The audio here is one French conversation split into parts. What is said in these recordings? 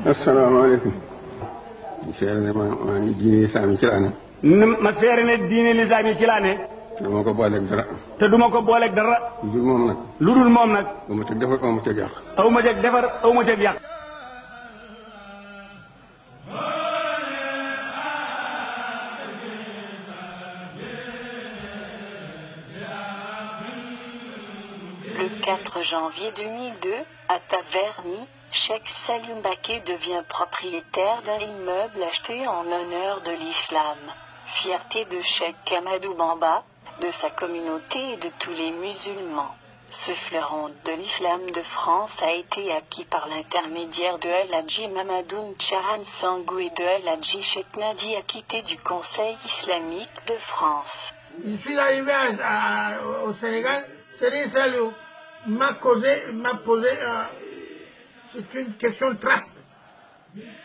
asalaamaaleykum. seere ne maa ngi diine lislaam yi ci laa ne. ma seere ne diine lislaam yi ci laa ne. duma ko booleeg dara. te duma ko booleeg dara. lu dul moom nag. lu dul moom nag. aw ma teg defar aw ma teg yàq. aw ma teg defar aw ma teg yàq. Le 4 janvier 2002, à Taverny, Cheikh Saliou Mbacké devient propriétaire d'un immeuble acheté en honneur de l'islam. Fierté de Cheikh Ahmadou Bamba, de sa communauté et de tous les musulmans. Ce fleuron de l'islam de France a été acquis par l'intermédiaire de El Hadji Mamadou Tcharan Sangou et de El Hadji Cheikh Nadi Akité du Conseil islamique de France. Je suis arrivé au Sénégal, Serigne Saliou m'a posé, c'est une question trappe.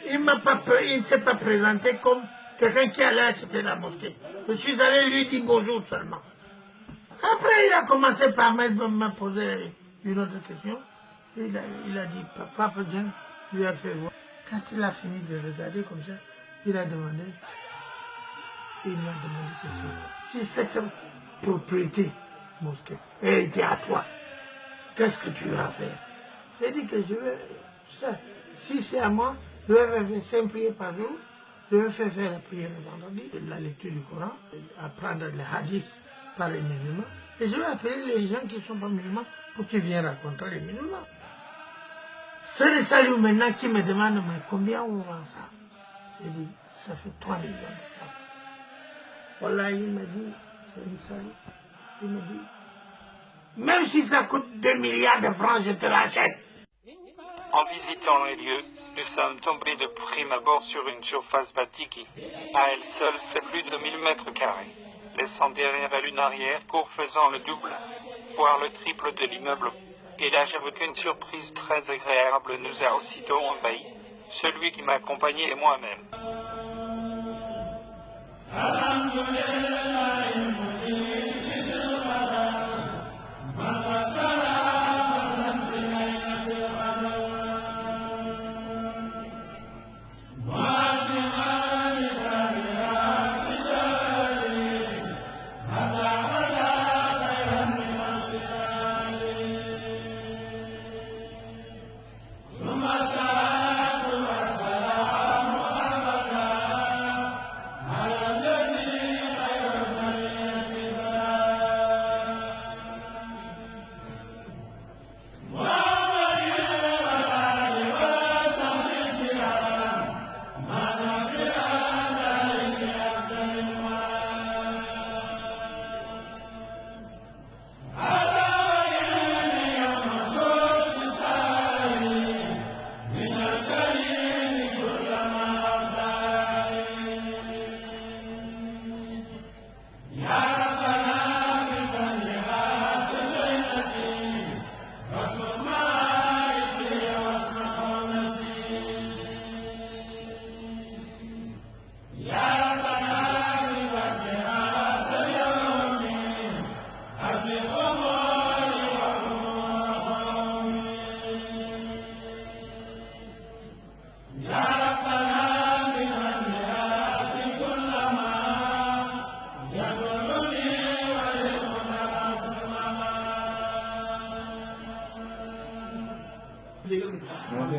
Il ne s'est pas présenté comme quelqu'un qui allait acheter la mosquée. Je suis allé lui dire bonjour seulement. Après, il a commencé par me poser une autre question. Il a dit, Papa Dieng lui a fait voir. Quand il a fini de regarder comme ça, il m'a demandé ceci. Si cette propriété mosquée était à toi, qu'est-ce que tu vas faire? J'ai dit que je vais, si c'est à moi, je vais faire 5 prières par jour, je vais faire la prière le vendredi, la lecture du Coran, apprendre les hadiths par les musulmans, et je vais appeler les gens qui ne sont pas musulmans pour qu'ils viennent raconter les musulmans. C'est le Saliou maintenant qui me demande, mais combien on vend ça? J'ai dit, ça fait 3 millions de ça. Voilà, il m'a dit, c'est le Saliou, il me dit, même si ça coûte 2 milliards de francs, je te l'achète. En visitant les lieux, nous sommes tombés de prime abord sur une surface bâtie qui, à elle seule, fait plus de 1000 mètres carrés, laissant derrière elle une arrière-cour faisant le double, voire le triple de l'immeuble. Et là, j'avoue qu'une surprise très agréable nous a aussitôt envahis, celui qui m'accompagnait et moi-même.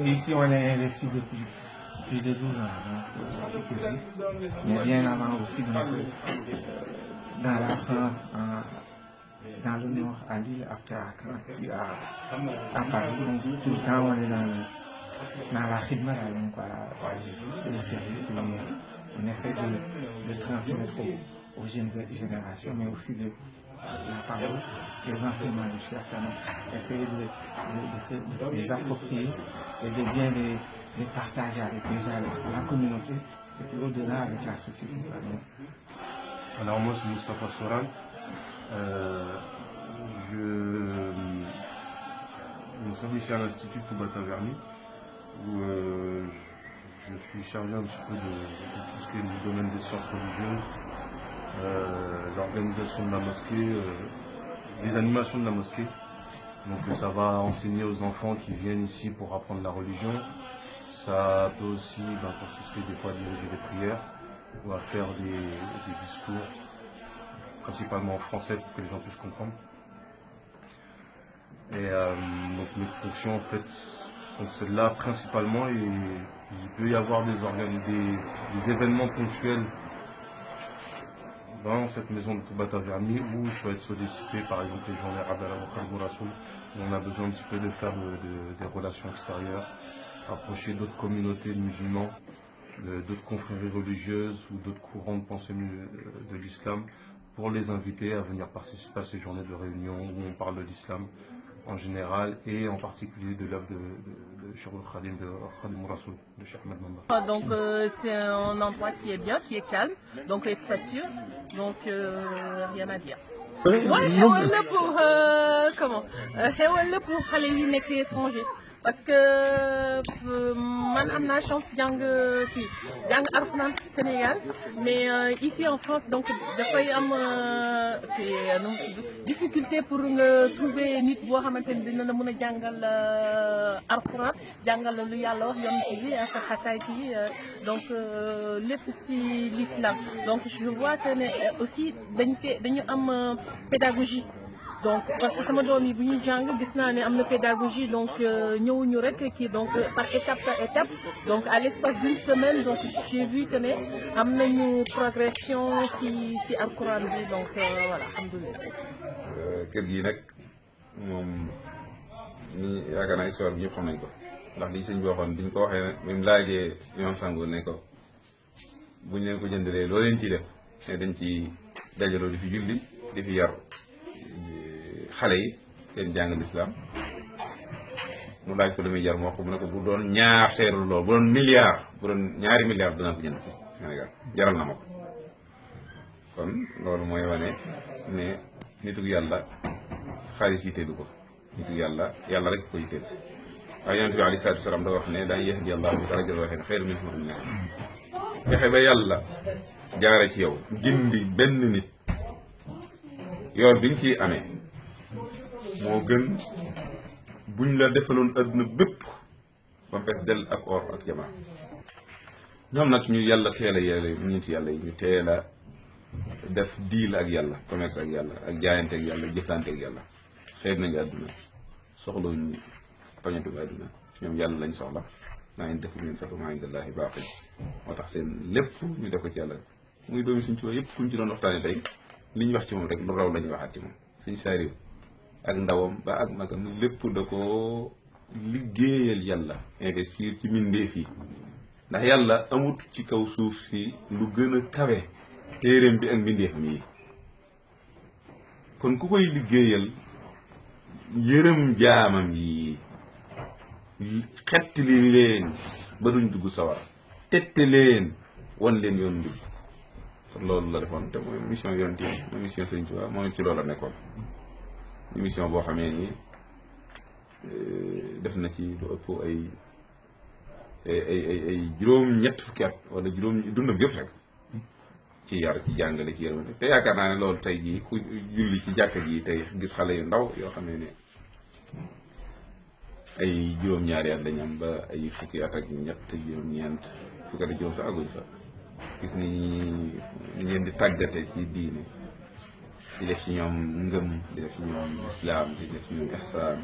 Ici, on est investi depuis plus de 12 ans, donc, mais bien avant aussi, donc, dans la France, dans le nord, à Lille, après à Paris, donc tout le temps on est dans la khidma, donc le service, on essaie de transmettre aux jeunes générations, mais aussi de la parole, les enseignements du Cheikh, essayer de se les approprier et de bien les partager avec déjà la communauté et puis au-delà avec la société. Alors moi c'est Moustapha Soran, je suis ici à l'Institut Touba Taverny où je suis chargé un petit peu de tout ce qui est du domaine des sciences religieuses, l'organisation de la mosquée, les animations de la mosquée. Donc ça va enseigner aux enfants qui viennent ici pour apprendre la religion. ça peut aussi consister des fois à diriger des prières ou à faire des discours, principalement en français pour que les gens puissent comprendre. Et donc mes fonctions en fait sont celles-là principalement, et il peut y avoir des événements ponctuels dans cette maison de Touba Taverny où je peux être sollicité, par exemple les journées Abdallah wa Khadim Rassoul, où on a besoin un petit peu de faire des relations extérieures, approcher d'autres communautés de musulmans, d'autres confréries religieuses ou d'autres courants de pensée de l'islam, pour les inviter à venir participer à ces journées de réunion où on parle de l'islam en général et en particulier de l'œuvre de Cheikh Khadim, de Khadim Rassoul, de Cheikh Ahmed Bamba. Donc c'est un endroit qui est bien, qui est calme, donc spacieux, donc rien à dire. Ouais, xewal la pour comment xewal la pour xale yi nekk étranger, parce que man am naa chance jàng Alxuraan Sénégal, mais ici en France donc dafay am difficulté pour nga trouver nit boo xamante ni dina la mën a jàngal Alxuraan, jàngal la lu Yàlla wax yonent bi ak xasaayid yi, donc lépp ci l'islam. Donc je vois que ne aussi dañu am pédagogie. Donc parce que sama doom yi bu ñuy jàng gis naa ne am na pédagogie, donc ñëwuñu rek kii, donc par étape par étape, donc à l'espace d'une semaine, donc j'ai vu que ne am nañu progression si Alxuraan bi, donc voilà, alhamdulilah. kër gii nag moom ni yaakaar naa histoire bi ñëpp xam nañ ko, ndax li sëñ bi waxoon biñ ko waxee ne même laajee imam Sango ne ko buñ leen ko jëndalee loo leen ciy def ne dañ ci dajaloo di fi julli di fi yar xale yi seen jàng lislaam. mu laaj ko lu muy jar moo ko mu ne ko bu doon ñaateelu lool bu doon milliard, bu doon ñaari milliard dana ko jënd ci Sénégal, jaral na ma ko. kon loolu mooy wane ne nitu yàlla xaalis yitteelu ko, nitu yàlla yàlla rek ko yitteel. waaye yonent bi alayhi salaatu wa salaam da wax ne daan yahdi Allahu bika rajulan waahidan xayrun min humrin ni'am. fexe ba yàlla jaare ci yow gindi benn nit, yoon bi nga ciy amee moo gën buñ la defaloon adduna bépp ba mu fees dell ak or ak jamaa. ñoom nag ñu yàlla teel a yàlla nit yàlla yi ñu teel a def deal ak yàlla, commerce ak yàlla, ak jaayante ak yàlla, jëflante ak yàlla. xeeb nañ àdduna, soxlawuñ pañatu àdduna, ñoom yàlla lañ soxla. maa ngi def min fatumaa indallaahi baaqi, moo tax seen lépp ñu def ko ci yàlla. muy doomi suñ ci wa yëpp kuñ ci doon waxtaane tey li ñu wax ci moom rek lu raw la ñuy waxaat ci moom. suñ saariw ak ndawam ba ak magam lépp da ko liggéeyal yàlla, investir ci mbindeef yi, ndax yàlla amut ci kaw suuf si lu gën a kawe téeréem bi ak mbindeefam yi. kon ku koy liggéeyal yërëm jaamam yi, xettali leen ba duñ dugg sawar, tette leen wan leen yoon bi. kon loolu la defoon te mooy mission yonent yi, mooy mission Sëriñ Tuubaa, moom ci loolu la nekkoon. mission boo xamee ni def na ci lu ëpp ay juróom-ñett fukki at wala juróom dundam yëpp rek ci yar, ci jàngale, ci yërmande. te yaakaar naa ne loolu tey jii ku julli ci jàkka ji tey gis xale yu ndaw yoo xamee ne ay juróom-ñaari at lañ am ba ay fukki at ak ñett, juróom-ñeent, fukki at ak juróom sax aguñ fa. gis ni ñu leen di tàggate ci diine, di def ci ñoom ngëm, di def ci ñoom islaam, di def ci ñoom ihsaan,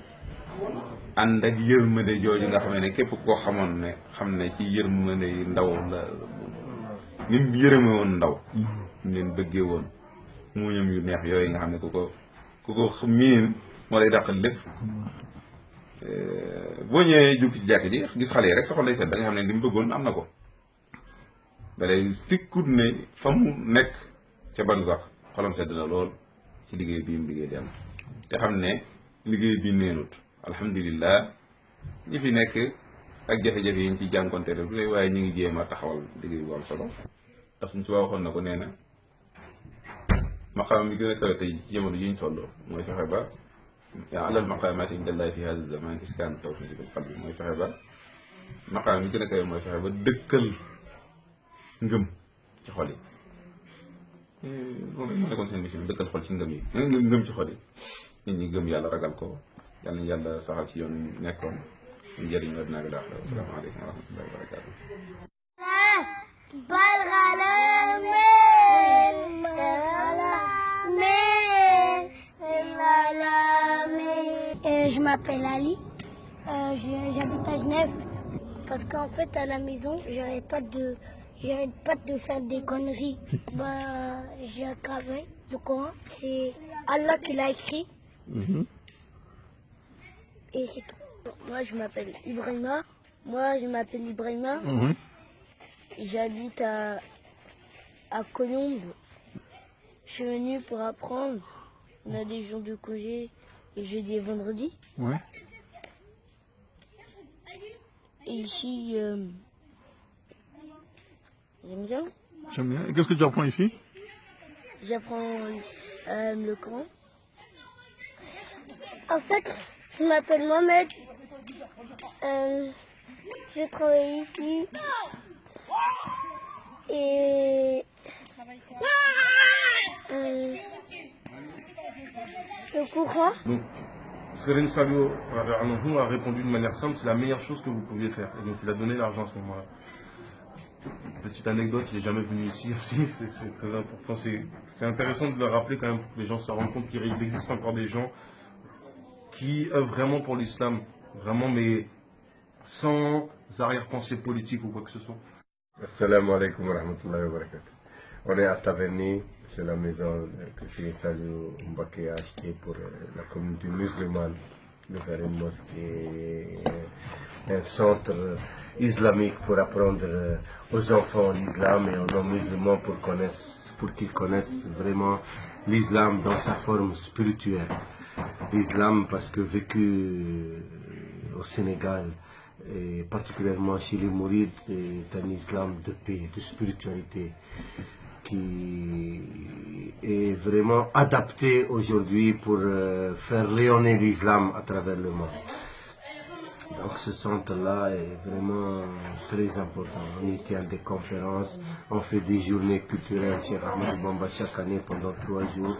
ànd ak yërmande jooju nga xam ne képp koo xamoon ne xam ne ci yërmande yi ndaw la, ni mu yërëme woon ndaw, ñu leen bëggee woon muuñam yu neex yooyu nga xam ne ku ko miin moo lay dàqal lépp. boo ñëwee jug ci jàkk ji gis xale yi rek sa xol lay set, da nga xam ne li mu bëggoon am na ko. da lay sikkut ne fa mu nekk ca barzax xolam sedd na lool ci liggéey bii mu liggéey di am, te xam ne liggéey bi neenut. alhamdulilah ñi fi nekk ak jafe-jafe yi ñu ci jànkonte rek lay, waaye ñu ngi jéem a taxawal liggéey bu am solo. ndax suñ ci waa waxoon na ko, nee na maqaam bi gën a kawe tey ci jamono yi ñu toll mooy fexe ba alal maqaamaati indallahi fi hada zaman iskaan tawxiid bil qalbi, mooy fexe ba maqaam bi gën a kawe mooy fexe ba dëkkal ngëm ci xol yi. loolu moo nekkoon seen mission, dëkkal xol ci ngëm yi, ngëm ci xol yi. nit ñi gëm yàlla, ragal ko, yàlla na yàlla saxal ci yoon nekkoon. njëriñ la dina ak asalaamaaleykum wa rahmatullahi wa barakatuh. Je m'appelle Ali, j'habite à Genève parce qu'en fait à la maison j'arrête pas de faire des conneries. J'ai un travail, le Coran, c'est Allah qui l'a écrit et c'est tout. Moi je m'appelle Ibrahima, j'habite à Colombes. Je suis venu pour apprendre. On a des jours de congé et jeudi et vendredi. Ouais. Et ici, j'aime bien. J'aime bien. Et qu'est-ce que tu apprends ici? J'apprends le Coran. En fait, je m'appelle Mohamed. Je travaille ici. Et le Coran. Donc, Serigne Saliou a répondu d'une manière simple, c'est la meilleure chose que vous pouviez faire. Et donc il a donné l'argent à ce moment-là. Petite anecdote, il n'est jamais venu ici aussi, c'est très important. C'est intéressant de le rappeler quand même, pour que les gens se rendent compte qu'il existe encore des gens qui œuvrent vraiment pour l'islam, vraiment, mais sans arrière-pensée politique ou quoi que ce soit. Assalamu alaikum wa rahmatullahi wa barakatuh. On est à Taverny, c'est la maison que Serigne Saliou Mbacké a achetée pour la communauté musulmane, de faire une mosquée, un centre islamique pour apprendre aux enfants l'islam et aux non-musulmans pour qu'ils connaissent vraiment l'islam dans sa forme spirituelle. L'islam parce que vécu au Sénégal, et particulièrement chez les mourides, est un islam de paix, de spiritualité, qui est vraiment adapté aujourd'hui pour faire rayonner l'islam à travers le monde. Donc ce centre-là est vraiment très important. On y tient des conférences, on fait des journées culturelles chez Ahmadou Bamba chaque année pendant 3 jours.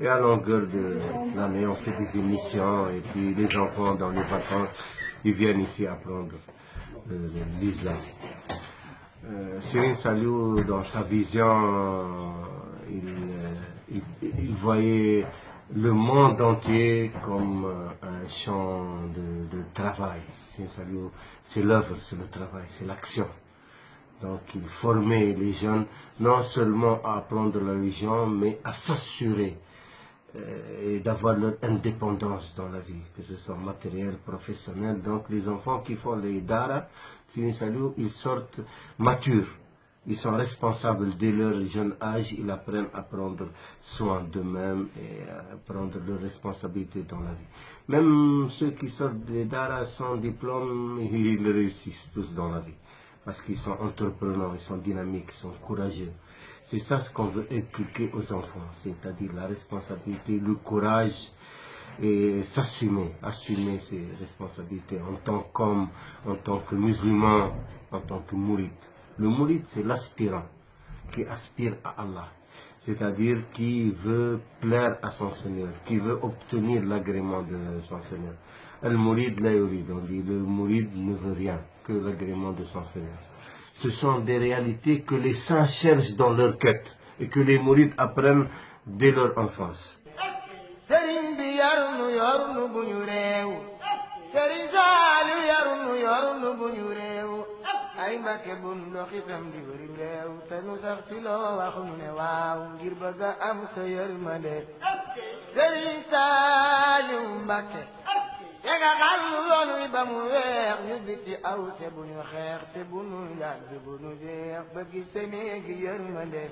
Et à longueur de l'année, on fait des émissions et puis les enfants dans les vacances, ils viennent ici apprendre l'islam. Serigne Saliou, dans sa vision, il voyait le monde entier comme un champ de travail. Serigne Saliou, c'est l'œuvre, c'est le travail, c'est l'action. Donc il formait les jeunes non seulement à apprendre la religion, mais à s'assurer et d'avoir leur indépendance dans la vie, que ce soit matériel, professionnel. Donc les enfants qui font les dara, Serigne Saliou, ils sortent matures. Ils sont responsables dès leur jeune âge, ils apprennent à prendre soin d'eux-mêmes et à prendre leurs responsabilités dans la vie. Même ceux qui sortent des dara sans diplôme, ils réussissent tous dans la vie. Parce qu'ils sont entrepreneurs, ils sont dynamiques, ils sont courageux. C'est ça ce qu'on veut inculquer aux enfants, c'est-à-dire la responsabilité, le courage et s'assumer, assumer ses responsabilités en tant qu'homme, en tant que musulman, en tant que mouride. Le mouride, c'est l'aspirant qui aspire à Allah, c'est-à-dire qui veut plaire à son Seigneur, qui veut obtenir l'agrément de son Seigneur. Al-Mourid la yurid, on dit le mouride ne veut rien que l'agrément de son Seigneur. Ce sont des réalités que les saints cherchent dans leur quête et que les mourides apprennent dès leur enfance. ay Mbàkke bun dox itam di wëri réew te nu sax ci loo wax nu ne waaw ngir bëgg a am sa yërmande Sëriñ Saaliw Mbàkke te nga xal yoon wi ba mu weex ñu di ci aw te bu ñu xeex te bu ñu yàgg bu ñu jeex ba gis te néegi yërmande